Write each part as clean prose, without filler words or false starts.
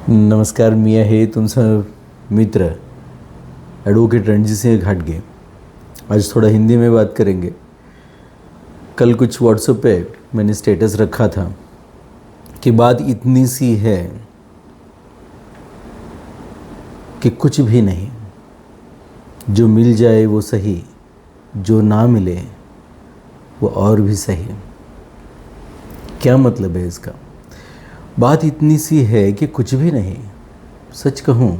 नमस्कार, मी आहे तुमचा मित्र एडवोकेट रणजीत सिंह घाटगे। आज थोड़ा हिंदी में बात करेंगे। कल कुछ व्हाट्सएप पे मैंने स्टेटस रखा था कि बात इतनी सी है कि कुछ भी नहीं, जो मिल जाए वो सही, जो ना मिले वो और भी सही। क्या मतलब है इसका? बात इतनी सी है कि कुछ भी नहीं। सच कहूँ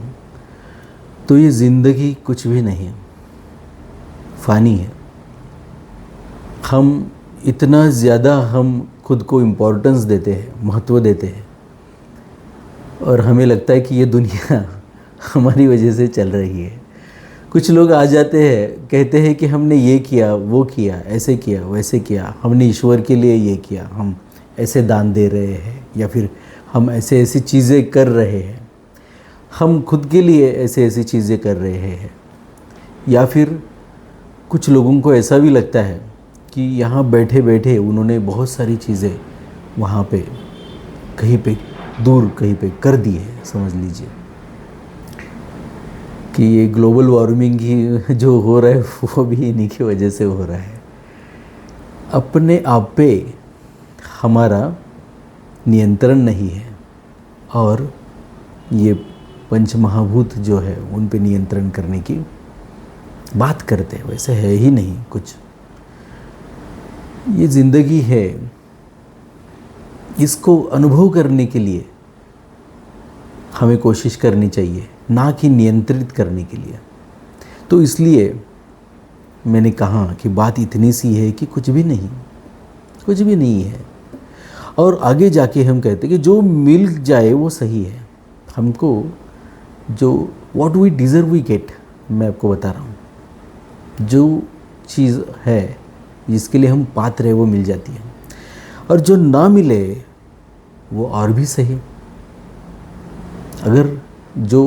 तो ये ज़िंदगी कुछ भी नहीं, फ़ानी है। हम इतना ज़्यादा हम खुद को इम्पोर्टेंस देते हैं, महत्व देते हैं, और हमें लगता है कि ये दुनिया हमारी वजह से चल रही है। कुछ लोग आ जाते हैं, कहते हैं कि हमने ये किया, वो किया, ऐसे किया, वैसे किया, हमने ईश्वर के लिए ये किया, हम ऐसे दान दे रहे हैं, या फिर हम ऐसे ऐसी चीज़ें कर रहे हैं, हम खुद के लिए ऐसे ऐसी चीज़ें कर रहे हैं। या फिर कुछ लोगों को ऐसा भी लगता है कि यहाँ बैठे बैठे उन्होंने बहुत सारी चीज़ें वहाँ पे कहीं पे दूर कहीं पे कर दी है। समझ लीजिए कि ये ग्लोबल वार्मिंग ही जो हो रहा है वो भी इन्हीं की वजह से हो रहा है। अपने आप पे हमारा नियंत्रण नहीं है, और ये पंचमहाभूत जो है उन पे नियंत्रण करने की बात करते हैं, वैसे है ही नहीं कुछ। ये ज़िंदगी है, इसको अनुभव करने के लिए हमें कोशिश करनी चाहिए, ना कि नियंत्रित करने के लिए। तो इसलिए मैंने कहा कि बात इतनी सी है कि कुछ भी नहीं, कुछ भी नहीं है। और आगे जाके हम कहते हैं कि जो मिल जाए वो सही है। हमको जो what we deserve we get, मैं आपको बता रहा हूँ, जो चीज़ है जिसके लिए हम पात्र है वो मिल जाती है, और जो ना मिले वो और भी सही। अगर जो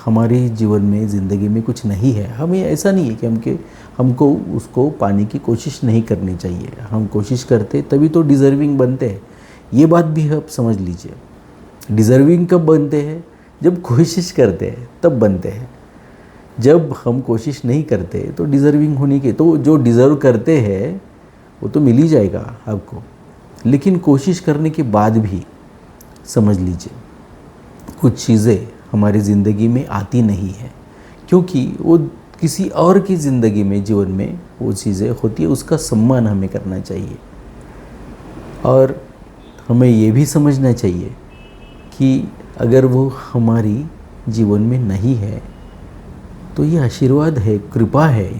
हमारे जीवन में ज़िंदगी में कुछ नहीं है, हमें ऐसा नहीं है कि हमको उसको पाने की कोशिश नहीं करनी चाहिए। हम कोशिश करते तभी तो डिज़र्विंग बनते हैं। ये बात भी आप समझ लीजिए। डिज़र्विंग कब बनते हैं? जब कोशिश करते हैं तब बनते हैं। जब हम कोशिश नहीं करते तो डिज़र्विंग होने के, तो जो डिज़र्व करते हैं वो तो मिल ही जाएगा आपको। लेकिन कोशिश करने के बाद भी समझ लीजिए कुछ चीज़ें हमारी ज़िंदगी में आती नहीं है, क्योंकि वो किसी और की ज़िंदगी में, जीवन में वो चीज़ें होती है। उसका सम्मान हमें करना चाहिए, और हमें ये भी समझना चाहिए कि अगर वो हमारी जीवन में नहीं है तो ये आशीर्वाद है, कृपा है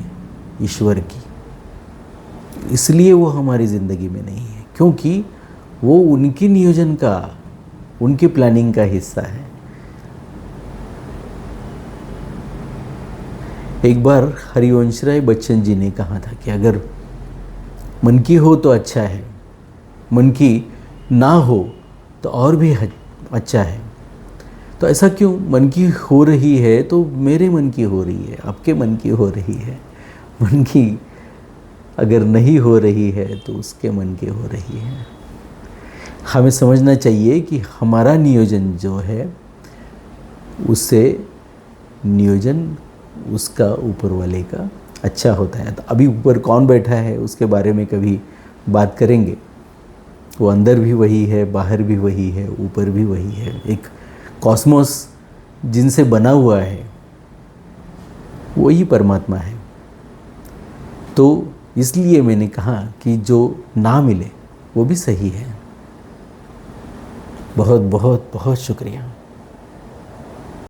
ईश्वर की। इसलिए वो हमारी ज़िंदगी में नहीं है, क्योंकि वो उनकी नियोजन का, उनकी प्लानिंग का हिस्सा है। एक बार हरिवंश राय बच्चन जी ने कहा था कि अगर मन की हो तो अच्छा है, मन की ना हो तो और भी अच्छा है। तो ऐसा क्यों? मन की हो रही है तो मेरे मन की हो रही है, आपके मन की हो रही है। मन की अगर नहीं हो रही है तो उसके मन की हो रही है। हमें समझना चाहिए कि हमारा नियोजन जो है उससे नियोजन उसका ऊपर वाले का अच्छा होता है। तो अभी ऊपर कौन बैठा है उसके बारे में कभी बात करेंगे। वो अंदर भी वही है, बाहर भी वही है, ऊपर भी वही है। एक कॉस्मोस जिनसे बना हुआ है वही परमात्मा है। तो इसलिए मैंने कहा कि जो ना मिले वो भी सही है। बहुत बहुत बहुत शुक्रिया।